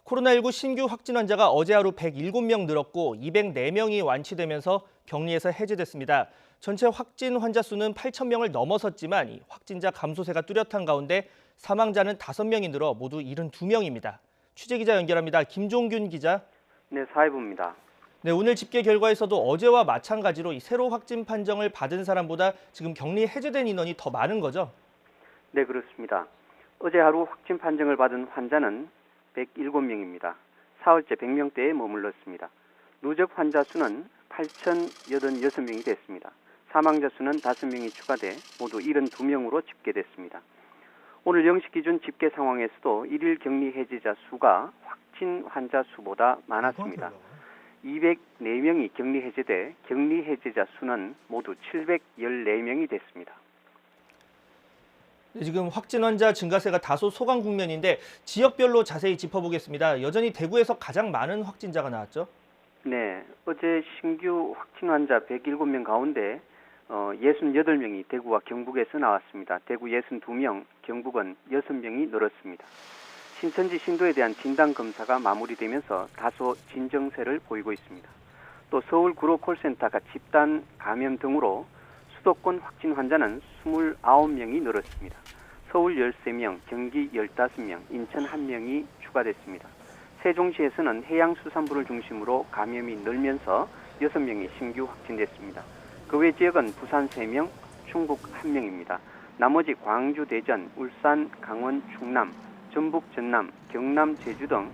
코로나19 신규 확진 환자가 어제 하루 107명 늘었고 204명이 완치되면서 격리에서 해제됐습니다. 전체 확진 환자 수는 8,000명을 넘어섰지만 이 확진자 감소세가 뚜렷한 가운데 사망자는 5명이 늘어 모두 72명입니다. 취재기자 연결합니다. 김종균 기자. 네, 사회부입니다. 네, 오늘 집계 결과에서도 어제와 마찬가지로 이 새로 확진 판정을 받은 사람보다 지금 격리 해제된 인원이 더 많은 거죠? 네, 그렇습니다. 어제 하루 확진 판정을 받은 환자는 107명입니다. 사흘째 100명대에 머물렀습니다. 누적 환자 수는 8,086명이 됐습니다. 사망자 수는 5명이 추가돼 모두 72명으로 집계됐습니다. 오늘 0시 기준 집계 상황에서도 일일 격리 해제자 수가 확진 환자 수보다 많았습니다. 204명이 격리 해제돼 격리 해제자 수는 모두 714명이 됐습니다. 네, 지금 확진 환자 증가세가 다소 소강 국면인데 지역별로 자세히 짚어보겠습니다. 여전히 대구에서 가장 많은 확진자가 나왔죠? 네, 어제 신규 확진 환자 107명 가운데 68명이 대구와 경북에서 나왔습니다. 대구 62명, 경북은 6명이 늘었습니다. 신천지 신도에 대한 진단검사가 마무리되면서 다소 진정세를 보이고 있습니다. 또 서울 구로 콜센터가 집단 감염 등으로 수도권 확진 환자는 29명이 늘었습니다. 서울 13명, 경기 15명, 인천 1명이 추가됐습니다. 세종시에서는 해양수산부를 중심으로 감염이 늘면서 6명이 신규 확진됐습니다. 그 외 지역은 부산 3명, 충북 1명입니다. 나머지 광주, 대전, 울산, 강원, 충남, 전북, 전남, 경남, 제주 등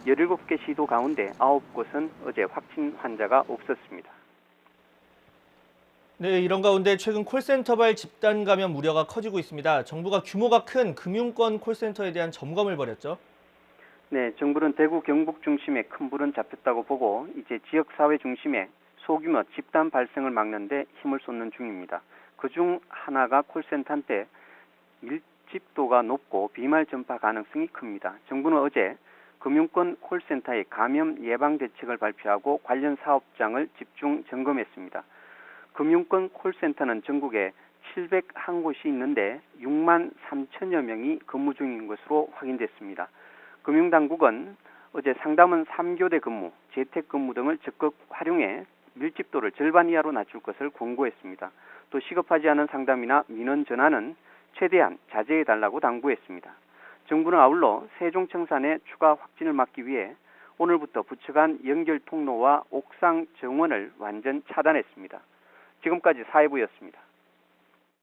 17개 시도 가운데 9곳은 어제 확진 환자가 없었습니다. 네, 이런 가운데 최근 콜센터발 집단 감염 우려가 커지고 있습니다. 정부가 규모가 큰 금융권 콜센터에 대한 점검을 벌였죠. 네, 정부는 대구, 경북 중심에 큰 불은 잡혔다고 보고 이제 지역사회 중심에 소규모 집단 발생을 막는 데 힘을 쏟는 중입니다. 그중 하나가 콜센터인데 밀집도가 높고 비말 전파 가능성이 큽니다. 정부는 어제 금융권 콜센터의 감염 예방 대책을 발표하고 관련 사업장을 집중 점검했습니다. 금융권 콜센터는 전국에 701곳이 있는데 6만 3천여 명이 근무 중인 것으로 확인됐습니다. 금융당국은 어제 상담원 3교대 근무, 재택근무 등을 적극 활용해 밀집도를 절반 이하로 낮출 것을 권고했습니다. 또 시급하지 않은 상담이나 민원 전화는 최대한 자제해달라고 당부했습니다. 정부는 아울러 세종청산의 추가 확진을 막기 위해 오늘부터 부처 간 연결 통로와 옥상 정원을 완전 차단했습니다. 지금까지 사회부였습니다.